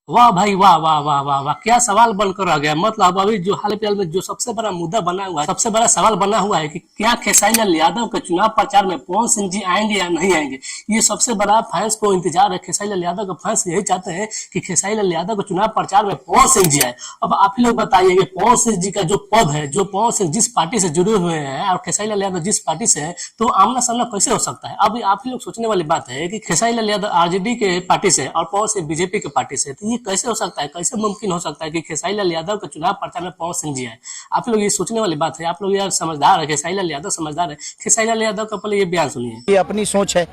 वाह भाई वाह वाह वाह वाह वाह, क्या सवाल बनकर आ गया। मतलब अभी जो हाल फिलहाल में जो सबसे बड़ा मुद्दा बना हुआ है, सबसे बड़ा सवाल बना हुआ है कि क्या खेसारी लाल यादव के चुनाव प्रचार में पवन सिंह जी आएंगे या नहीं आएंगे। ये सबसे बड़ा फैंस को इंतजार है। खेसारी लाल यादव के फैंस यही चाहते हैं कि खेसारी लाल यादव के चुनाव प्रचार में पवन सिंह जी आए। अब आप ही लोग बताइए कि पवन सिंह जी का जो पद है, जो पवन सिंह जिस पार्टी से जुड़े हुए हैं और खेसारी लाल यादव जिस पार्टी से है, तो आमना सामना कैसे हो सकता है। अब आप ही लोग सोचने वाली बात है कि खेसारी लाल यादव आरजेडी के पार्टी से और पवन सिंह बीजेपी के पार्टी से, तो ये कैसे हो सकता है, कैसे मुमकिन हो सकता है कि खेसारी लाल यादव के चुनाव प्रचार में पवन सिंह जी आए। आप लोग ये सोचने वाली बात है। आप लोग यार समझदार है, खेसारी लाल यादव समझदार है। खेसारी लाल यादव का पहले ये बयान सुनिए। ये अपनी सोच है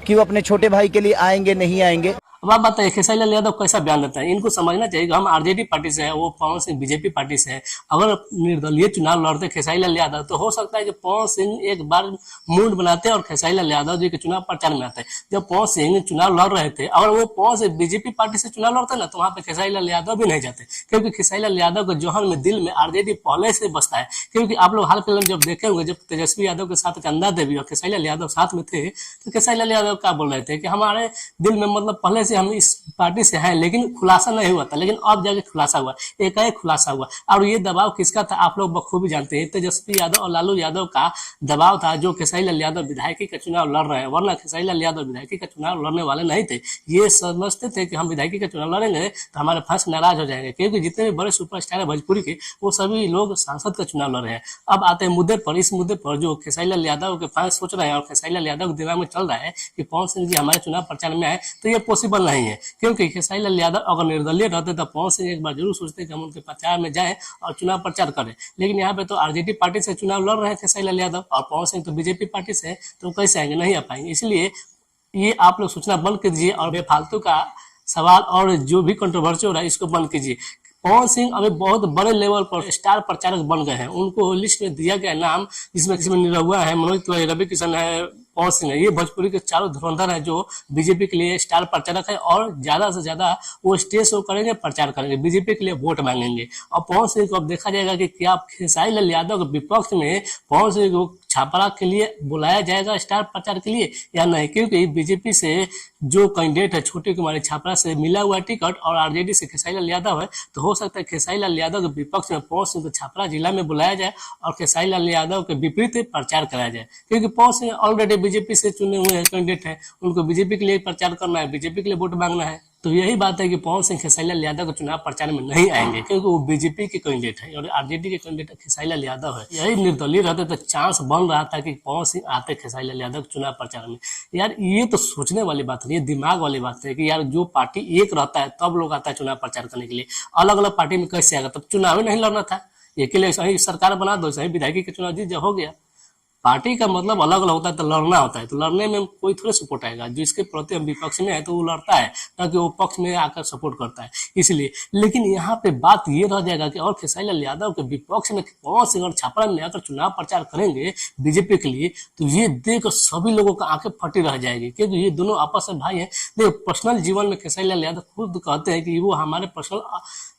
कि वो अपने छोटे भाई के लिए आएंगे नहीं आएंगे। अब आप बताइए खेसारी लाल यादव कैसा बयान देता है। इनको समझना चाहिए कि हम आरजेडी पार्टी से हैं, वो पवन सिंह बीजेपी पार्टी से है। अगर निर्दलीय चुनाव लड़ते खेसारी लाल यादव, तो हो सकता है कि पवन सिंह एक बार मूड बनाते और खेसारी लाल यादव जी के चुनाव प्रचार में आते। जब पवन सिंह चुनाव लड़ रहे थे, अगर वो पवन सिंह बीजेपी पार्टी से चुनाव लड़ते ना, तो वहां पे खेसारी लाल यादव भी नहीं जाते, क्योंकि खेसारी लाल यादव के जोहन में, दिल में आरजेडी पहले से बसता है। क्योंकि आप लोग हाल फिलहाल जब देखे होंगे, जब तेजस्वी यादव के साथ चंदा देवी और खेसारी लाल यादव साथ में थे, तो खेसारी लाल यादव क्या बोल रहे थे कि हमारे दिल में, मतलब पहले से हम इस पार्टी से है, लेकिन खुलासा नहीं हुआ था, लेकिन अब जाके खुलासा हुआ, एकाएक खुलासा हुआ। और ये दबाव किसका था आप लोग बखूबी जानते हैं। तेजस्वी यादव और लालू यादव का दबाव था, जो खेसारी लाल यादव विधायकी का चुनाव लड़ रहे हैं। वरना खेसारी लाल यादव विधायकी का चुनाव लड़ने वाले नहीं थे। ये समझते थे कि हम विधायकी का चुनाव लड़ेंगे तो हमारे फैंस नाराज हो जाएंगे, क्योंकि जितने भी बड़े सुपरस्टार है भोजपुरी के, वो सभी लोग सांसद का चुनाव लड़ रहे हैं। अब आते हैं मुद्दे पर। इस मुद्दे पर जो खेसारी लाल यादव के फैंस सोच रहे हैं और खेसारी लाल यादव के दिमाग में चल रहा है कि पवन सिंह जी हमारे चुनाव प्रचार में आए, तो ये पॉसिबल नहीं है। क्योंकि खेसारी लाल यादव अगर निर्दलीय रहते तो पवन सिंह एक बार जरूर सोचते कि हम उनके प्रचार में जाएं और चुनाव प्रचार करें। लेकिन यहाँ पे तो आरजेडी पार्टी से चुनाव लड़ रहे हैं खेसारी लाल यादव, और पवन सिंह तो बीजेपी पार्टी से, तो कैसे आएंगे, नहीं आ पाएंगे। इसलिए ये आप लोग सोचना बंद कीजिए और बेफालतू का सवाल और जो भी कंट्रोवर्सी हो रहा है इसको बंद कीजिए। पवन सिंह अभी बहुत बड़े लेवल पर स्टार प्रचारक बन गए हैं। उनको लिस्ट में दिया गया नाम, जिसमें किसी में निरहुआ है, मनोज तिवारी, रवि किशन है, पवन सिंह है। ये भोजपुरी के चारों धुरंधर है जो बीजेपी के लिए स्टार प्रचारक है, और ज्यादा से ज्यादा वो स्टेज शो करेंगे, प्रचार करेंगे, बीजेपी के लिए वोट मांगेंगे। और पवन सिंह को अब देखा जाएगा कि क्या खेसारी लाल यादव के विपक्ष में पवन सिंह को छापरा के लिए बुलाया जाएगा स्टार प्रचार के लिए या नहीं। क्योंकि बीजेपी से जो कैंडिडेट है छोटी कुमारी, छापरा से मिला हुआ टिकट, और आरजेडी से खेसारी लाल यादव है, तो हो सकता है खेसारी लाल यादव के विपक्ष में पवन सिंह को छापरा जिला में बुलाया जाए और खेसारी लाल यादव के विपरीत प्रचार कराया जाए। क्योंकि पवन सिंह ऑलरेडी बीजेपी से चुने हुए कैंडिडेट है, उनको बीजेपी के लिए प्रचार करना है, बीजेपी के लिए वोट मांगना है। तो यही बात है कि पवन सिंह खेसारी लाल यादव के चुनाव प्रचार में नहीं आएंगे, क्योंकि वो बीजेपी के कैंडिडेट है और आरजेडी के कैंडिडेट खेसारी लाल यादव है। यही निर्दलीय रहते तो चांस बन रहा था कि पवन सिंह आते खेसारी लाल यादव के चुनाव प्रचार में। यार ये तो सोचने वाली बात नहीं है, दिमाग वाली बात है कि यार जो पार्टी एक रहता है तब लोग आता है चुनाव प्रचार करने के लिए। अलग अलग पार्टी में कैसे आएगा, तब चुनाव ही नहीं लड़ना था। अकेले सही सरकार बना दो, सही विधायकी के चुनाव जीत हो गया। पार्टी का मतलब अलग अलग होता है, तो लड़ना होता है, तो लड़ने में कोई थोड़े सपोर्ट आएगा। जिसके प्रति विपक्ष में है तो वो लड़ता है, ना कि वो पक्ष में आकर सपोर्ट करता है, इसलिए। लेकिन यहाँ पे बात ये रह जाएगा कि और खेसारी लाल यादव के विपक्ष में पवन सिंह और छापरा में आकर चुनाव प्रचार करेंगे बीजेपी के लिए, तो ये देख सभी लोगों का आंखें फटी रह जाएगी, क्योंकि ये दोनों आपस में भाई हैं। देखो पर्सनल जीवन में खेसारी लाल यादव खुद कहते हैं कि वो हमारे पर्सनल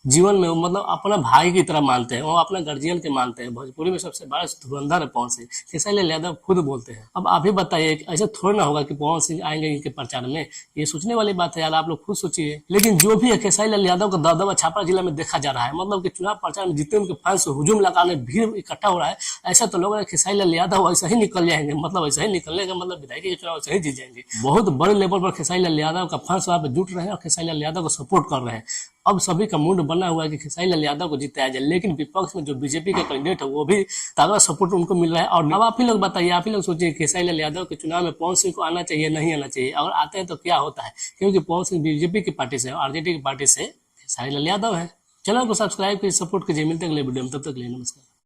जीवन में मतलब अपना भाई की तरह मानते हैं, वो अपना गार्जियन के मानते हैं। भोजपुरी में सबसे बड़ा धुरंधर है पवन सिंह, खेसारी लाल यादव खुद बोलते हैं। अब आप ही बताइए ऐसे थोड़ा ना होगा कि पवन सिंह आएंगे इनके प्रचार में। ये सोचने वाली बात है यार, आप लोग खुद सोचिए। लेकिन जो भी है खेसारी लाल यादव का दबदबा छापरा जिला में देखा जा रहा है, मतलब कि चुनाव प्रचार में जितने उनके फैंस हुजूम लगाने भीड़ इकट्ठा हो रहा है, ऐसा तो लोग खेसारी लाल यादव ऐसा ही निकल जाएंगे, मतलब ऐसा ही निकलने का मतलब विधायकी के चुनाव ऐसे ही जीत जाएंगे। बहुत बड़े लेवल पर खेसारी लाल यादव का फैंस वहां पे जुट रहे हैं और खेसारी लाल यादव को सपोर्ट कर रहे हैं। अब सभी का मूड बना हुआ है कि खेसारी लाल यादव को जिताया जाए, लेकिन विपक्ष में जो बीजेपी का कैंडिडेट है वो भी तगड़ा सपोर्ट उनको मिल रहा है। और अब आप ही लोग बताइए, आप ही लोग सोचिए खेसारी लाल यादव के चुनाव में पवन सिंह को आना चाहिए नहीं आना चाहिए। अगर आते हैं तो क्या होता है, क्योंकि पवन सिंह बीजेपी की पार्टी से, आरजेडी की पार्टी से खेसारी लाल यादव है। चैनल को सब्सक्राइब कीजिए, सपोर्ट कीजिए। मिलते हैं अगले वीडियो में, तब तक के लिए नमस्कार।